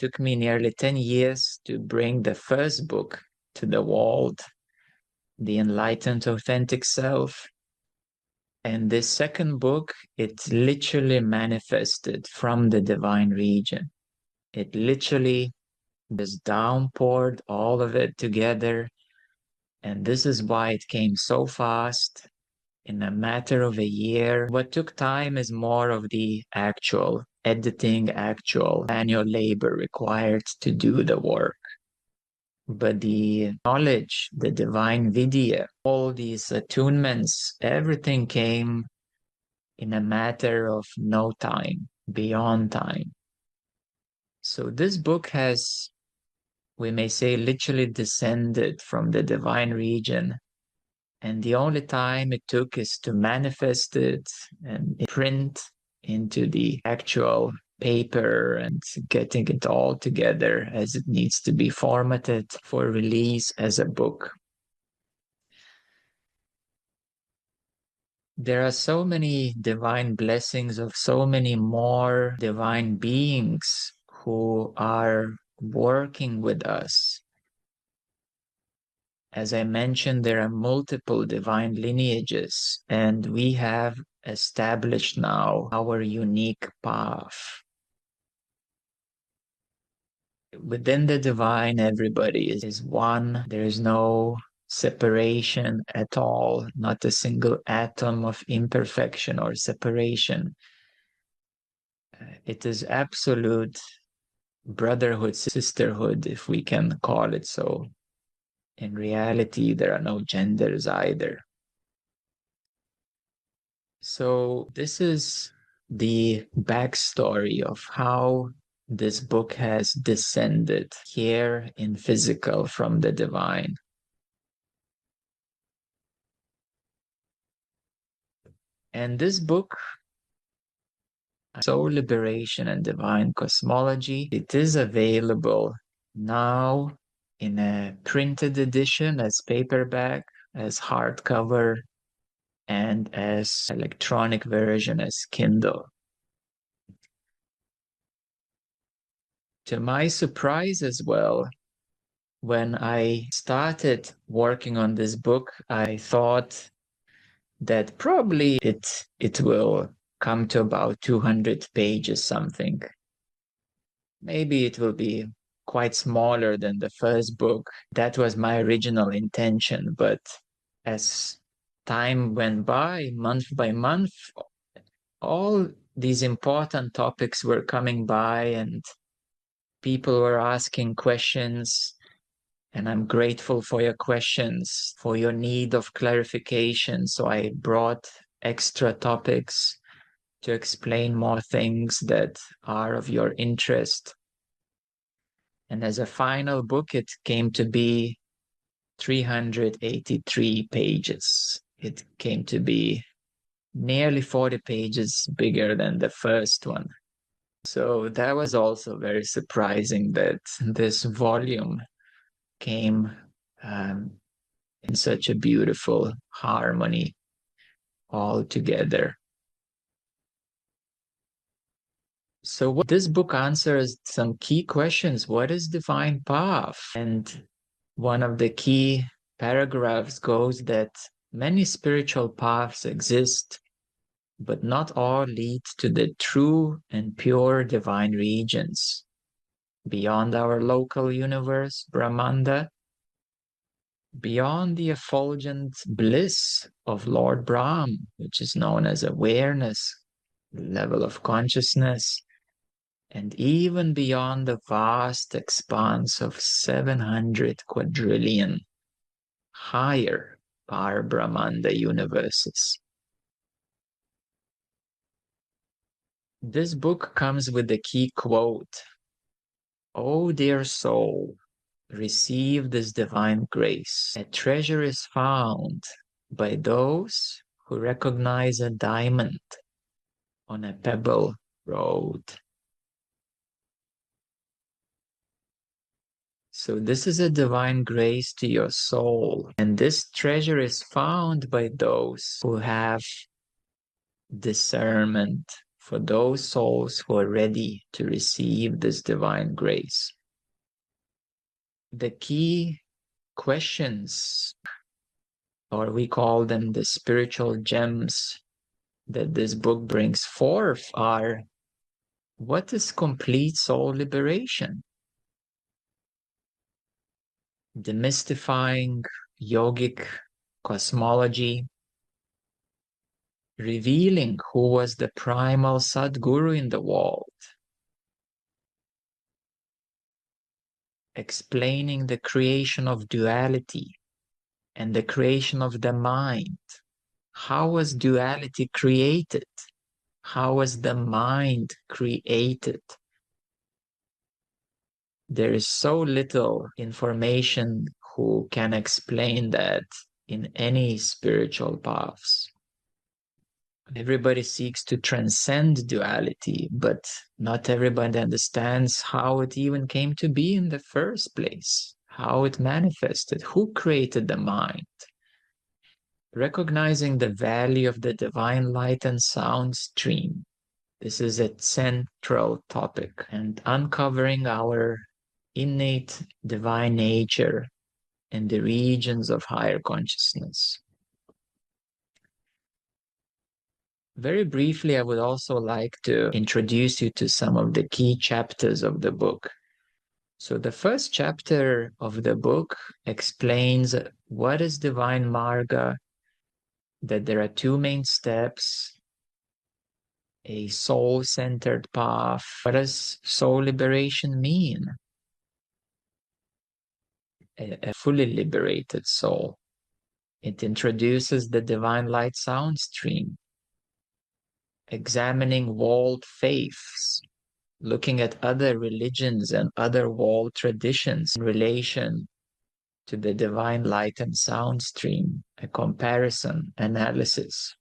took me nearly 10 years to bring the first book to the world, The Enlightened Authentic Self. And this second book, it literally manifested from the divine region. It literally just downpoured all of it together. And this is why it came so fast in a matter of a year. What took time is more of the actual editing, actual manual labor required to do the work. But the knowledge, the divine vidya, all these attunements, everything came in a matter of no time, beyond time. So this book has, we may say, literally descended from the divine region. And the only time it took is to manifest it and print into the actual paper and getting it all together as it needs to be formatted for release as a book. There are so many divine blessings of so many more divine beings who are working with us. As I mentioned, there are multiple divine lineages, and we have established now our unique path. Within the divine, everybody is one. There is no separation at all, not a single atom of imperfection or separation. It is absolute brotherhood, sisterhood, if we can call it so. In reality, there are no genders either. So this is the backstory of how this book has descended here in physical from the divine. And this book, Soul Liberation and Divine Cosmology, it is available now in a printed edition as paperback, as hardcover, and as electronic version as Kindle. To my surprise as well, when I started working on this book, I thought that probably it will come to about 200 pages something. Maybe it will be quite smaller than the first book. That was my original intention, but as time went by, month by month, all these important topics were coming by and people were asking questions. And I'm grateful for your questions, for your need of clarification. So I brought extra topics to explain more things that are of your interest. And as a final book, it came to be 383 pages. It came to be nearly 40 pages bigger than the first one. So that was also very surprising that this volume came in such a beautiful harmony all together. So this book answers some key questions. What is divine path? And one of the key paragraphs goes that many spiritual paths exist, but not all lead to the true and pure divine regions. Beyond our local universe, Brahmanda, beyond the effulgent bliss of Lord Brahm, which is known as awareness, the level of consciousness, and even beyond the vast expanse of 700 quadrillion higher Brahmanda universes. This book comes with the key quote, "O dear soul, receive this divine grace. A treasure is found by those who recognize a diamond on a pebble road." So this is a divine grace to your soul. And this treasure is found by those who have discernment, for those souls who are ready to receive this divine grace. The key questions, or we call them the spiritual gems that this book brings forth, are: what is complete soul liberation? Demystifying yogic cosmology, revealing who was the primal Sadguru in the world, explaining the creation of duality and the creation of the mind. How was duality created? How was the mind created? There is so little information who can explain that in any spiritual paths. Everybody seeks to transcend duality, but not everybody understands how it even came to be in the first place, how it manifested, who created the mind. Recognizing the value of the divine light and sound stream. This is a central topic, and uncovering our innate divine nature in the regions of higher consciousness. Very briefly, I would also like to introduce you to some of the key chapters of the book. So the first chapter of the book explains what is divine Marga, that there are two main steps, a soul-centered path. What does soul liberation mean? A fully liberated soul. It introduces the divine light sound stream, examining world faiths, looking at other religions and other world traditions in relation to the divine light and sound stream, a comparison, analysis.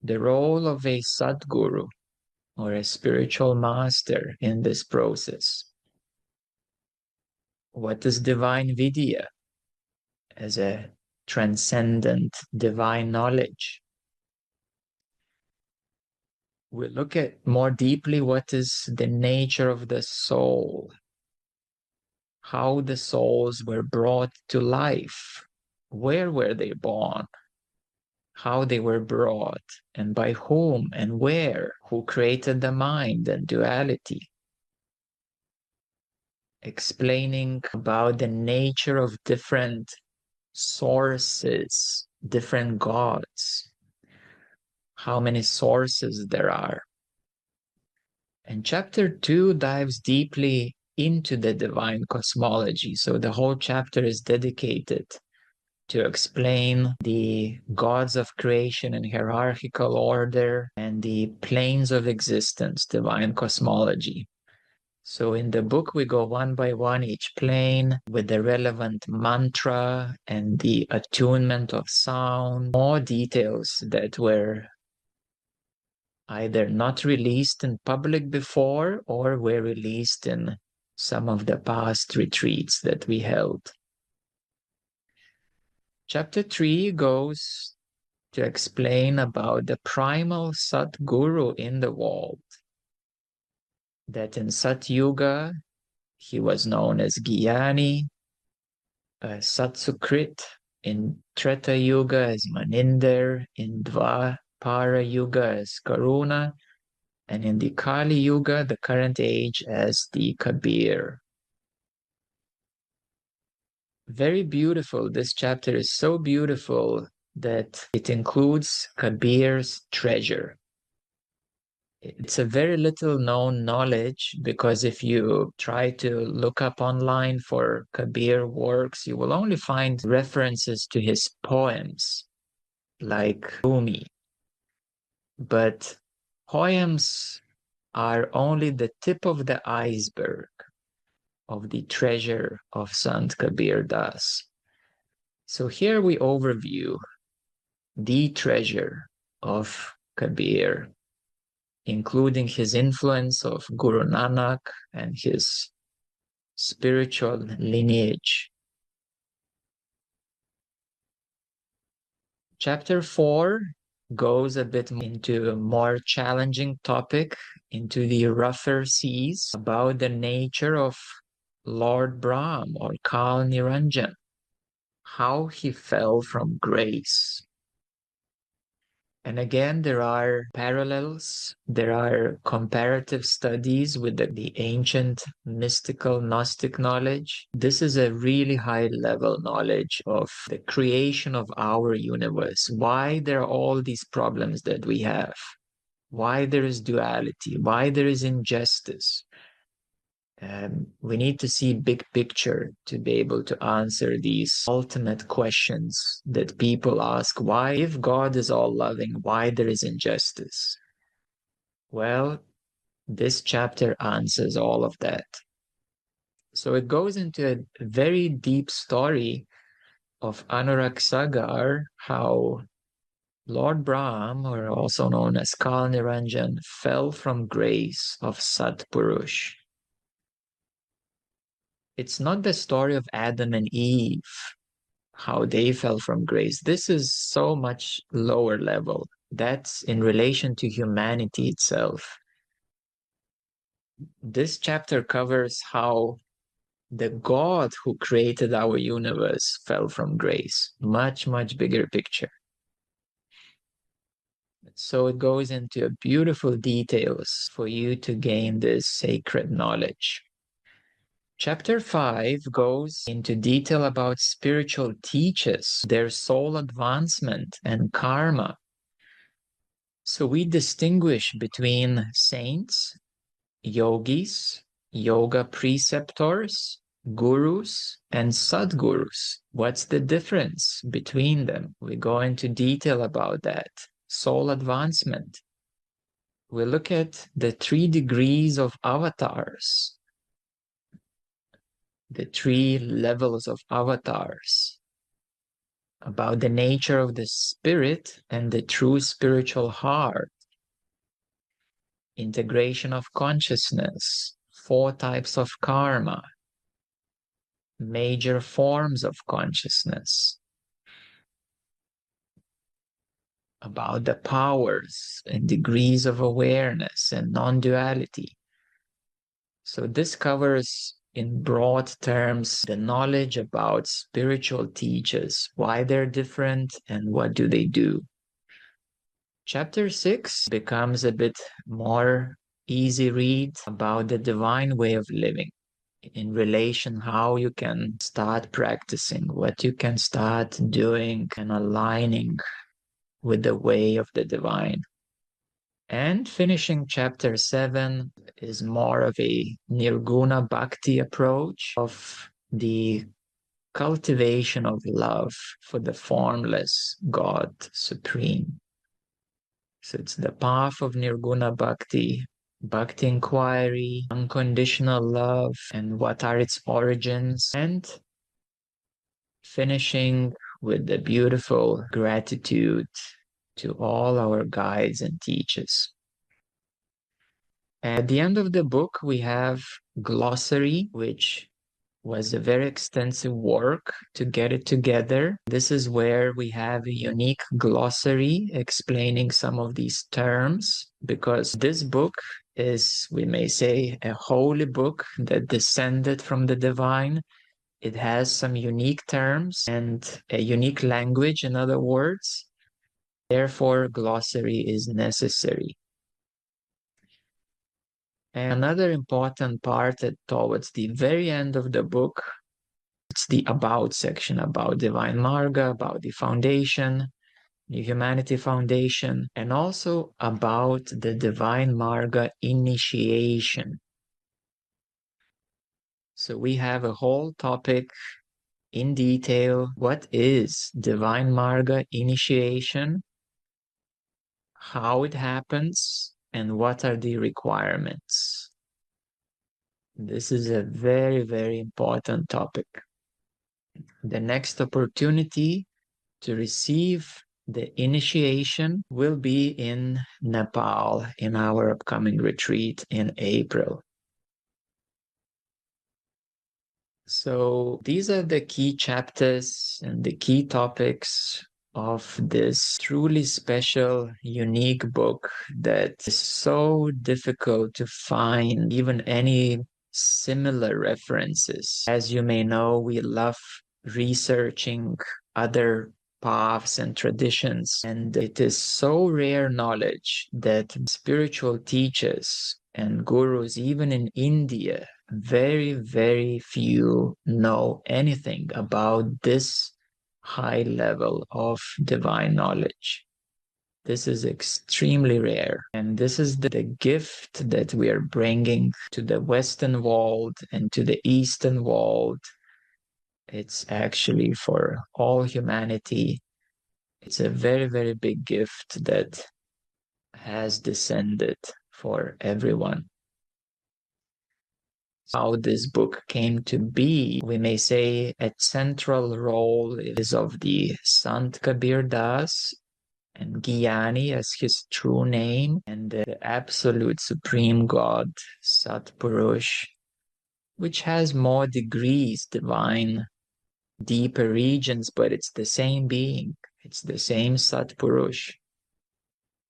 The role of a Sadguru, or a spiritual master, in this process. What is divine Vidya as a transcendent divine knowledge? We look at more deeply what is the nature of the soul, how the souls were brought to life, where were they born, how they were brought, and by whom and where, who created the mind and duality. Explaining about the nature of different sources, different gods, how many sources there are. And chapter 2 dives deeply into the divine cosmology. So the whole chapter is dedicated to explain the gods of creation in hierarchical order and the planes of existence, divine cosmology. So in the book, we go one by one, each plane with the relevant mantra and the attunement of sound, more details that were either not released in public before or were released in some of the past retreats that we held. Chapter 3 goes to explain about the primal Sadguru in the world. That in Sat Yuga, he was known as Gyani, Satsukrit, in Treta Yuga as Maninder, in Dvapara Yuga as Karuna, and in the Kali Yuga, the current age, as the Kabir. Very beautiful. This chapter is so beautiful that it includes Kabir's treasure. It's a very little known knowledge, because if you try to look up online for Kabir works, you will only find references to his poems, like Rumi. But poems are only the tip of the iceberg of the treasure of Sant Kabir Das. So here we overview the treasure of Kabir, including his influence of Guru Nanak and his spiritual lineage. Chapter 4 goes a bit into a more challenging topic, into the rougher seas, about the nature of Lord Brahm or Kal Niranjan, how he fell from grace. And again, there are parallels, there are comparative studies with the ancient mystical Gnostic knowledge. This is a really high level knowledge of the creation of our universe, why there are all these problems that we have, why there is duality, why there is injustice. We need to see big picture to be able to answer these ultimate questions that people ask. Why, if God is all loving, why there is injustice? Well, this chapter answers all of that. So it goes into a very deep story of Anurag Sagar, how Lord Brahm, or also known as Kal Niranjan, fell from grace of Satpurush. It's not the story of Adam and Eve, how they fell from grace. This is so much lower level. That's in relation to humanity itself. This chapter covers how the God who created our universe fell from grace. Much, much bigger picture. So it goes into beautiful details for you to gain this sacred knowledge. Chapter 5 goes into detail about spiritual teachers, their soul advancement, and karma. So we distinguish between saints, yogis, yoga preceptors, gurus, and sadgurus. What's the difference between them? We go into detail about that. Soul advancement. We look at the 3 degrees of avatars, the 3 levels of avatars, about the nature of the spirit and the true spiritual heart, integration of consciousness, 4 types of karma, major forms of consciousness, about the powers and degrees of awareness and non-duality. So this covers in broad terms the knowledge about spiritual teachers, why they're different and what do they do. Chapter 6 becomes a bit more easy read about the divine way of living in relation how you can start practicing, what you can start doing and aligning with the way of the divine. And finishing chapter 7 is more of a nirguna bhakti approach of the cultivation of love for the formless God supreme. So it's the path of nirguna bhakti, bhakti inquiry, unconditional love, and what are its origins, and finishing with the beautiful gratitude to all our guides and teachers. At the end of the book, we have glossary, which was a very extensive work to get it together. This is where we have a unique glossary explaining some of these terms, because this book is, we may say, a holy book that descended from the divine. It has some unique terms and a unique language, in other words. Therefore, glossary is necessary. And another important part towards the very end of the book, it's the about section about Divine Marga, about the foundation, the Humanity Foundation, and also about the Divine Marga initiation. So we have a whole topic in detail. What is Divine Marga initiation? How it happens? And what are the requirements? This is a very, very important topic. The next opportunity to receive the initiation will be in Nepal in our upcoming retreat in April. So these are the key chapters and the key topics of this truly special, unique book that is so difficult to find even any similar references. As you may know, we love researching other paths and traditions, and it is so rare knowledge that spiritual teachers and gurus, even in India, very, very few know anything about this high level of divine knowledge. This is extremely rare. And this is the gift that we are bringing to the Western world and to the Eastern world. It's actually for all humanity. It's a very, very big gift that has descended for everyone. How this book came to be, we may say a central role is of the Sant Kabir Das, and Gyani as his true name, and the absolute supreme God, Satpurush, which has more degrees, divine, deeper regions, but it's the same being. It's the same Satpurush.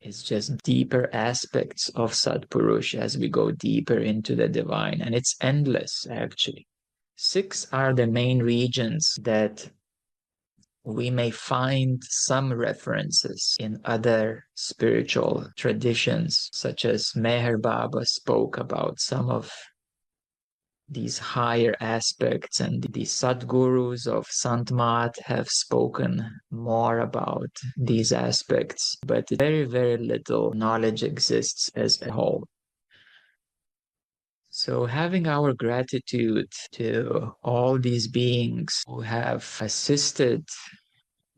It's just deeper aspects of Satpurush as we go deeper into the divine, and it's endless, actually. 6 are the main regions that we may find some references in other spiritual traditions, such as Meher Baba spoke about some of these higher aspects, and the Sadgurus of Sant Mat have spoken more about these aspects, but very, very little knowledge exists as a whole. So having our gratitude to all these beings who have assisted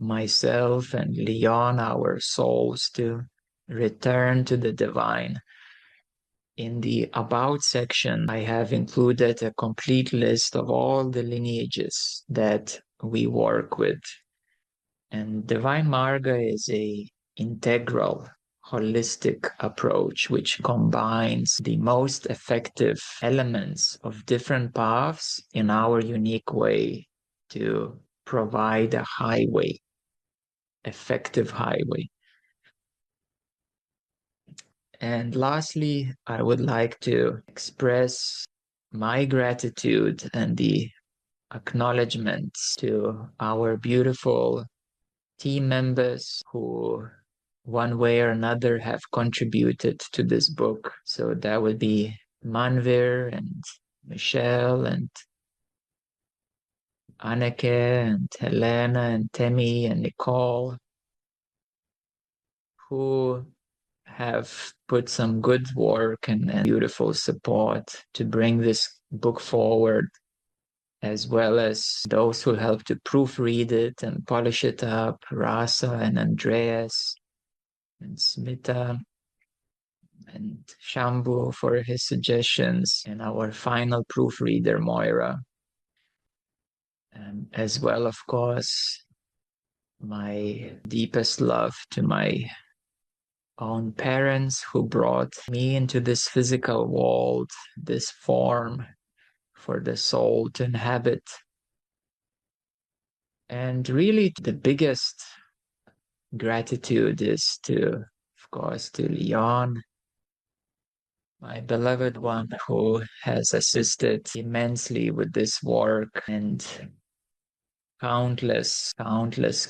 myself and Leon, our souls, to return to the divine. In the About section, I have included a complete list of all the lineages that we work with. And Divine Marga is a integral, holistic approach which combines the most effective elements of different paths in our unique way to provide a highway, effective highway. And lastly, I would like to express my gratitude and the acknowledgements to our beautiful team members who, one way or another, have contributed to this book. So that would be Manvir and Michelle and Anneke and Helena and Temi and Nicole, who have put some good work and beautiful support to bring this book forward, as well as those who help to proofread it and polish it up, Rasa and Andreas and Smita and Shambhu for his suggestions, and our final proofreader, Moira. And as well, of course, my deepest love to my own parents who brought me into this physical world, this form for the soul to inhabit. And really, the biggest gratitude is to, of course, to Leon, my beloved one, who has assisted immensely with this work, and countless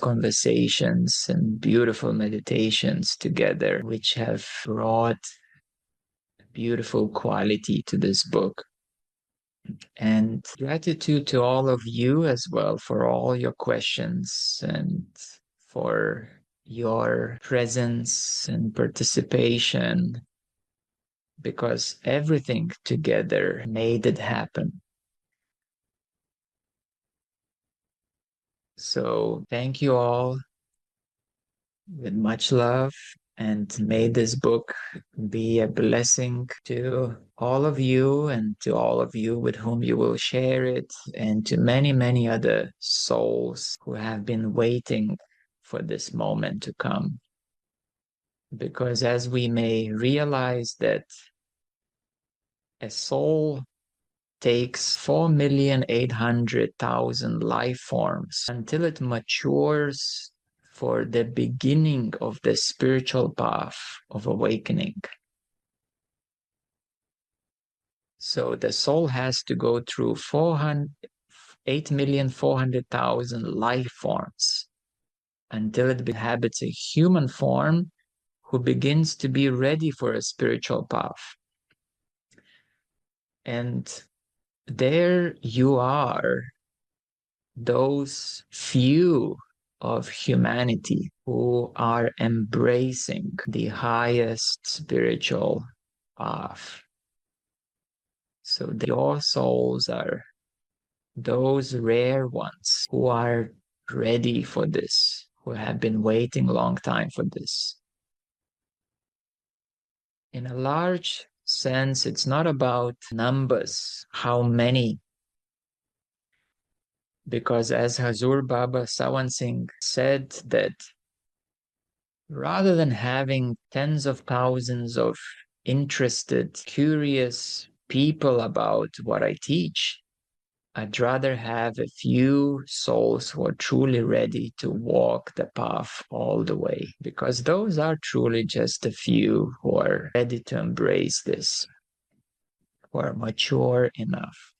conversations and beautiful meditations together, which have brought beautiful quality to this book. And gratitude to all of you as well for all your questions and for your presence and participation, because everything together made it happen. So thank you all with much love, and may this book be a blessing to all of you and to all of you with whom you will share it, and to many, many other souls who have been waiting for this moment to come. Because as we may realize that a soul takes 4,800,000 life forms until it matures for the beginning of the spiritual path of awakening. So the soul has to go through 8,400,000 life forms until it inhabits a human form who begins to be ready for a spiritual path. And there you are, those few of humanity who are embracing the highest spiritual path. So your souls are those rare ones who are ready for this, who have been waiting a long time for this. In a large sense, it's not about numbers, how many, because as Hazur Baba Sawan Singh said, that rather than having tens of thousands of interested, curious people about what I teach, I'd rather have a few souls who are truly ready to walk the path all the way, because those are truly just a few who are ready to embrace this, who are mature enough.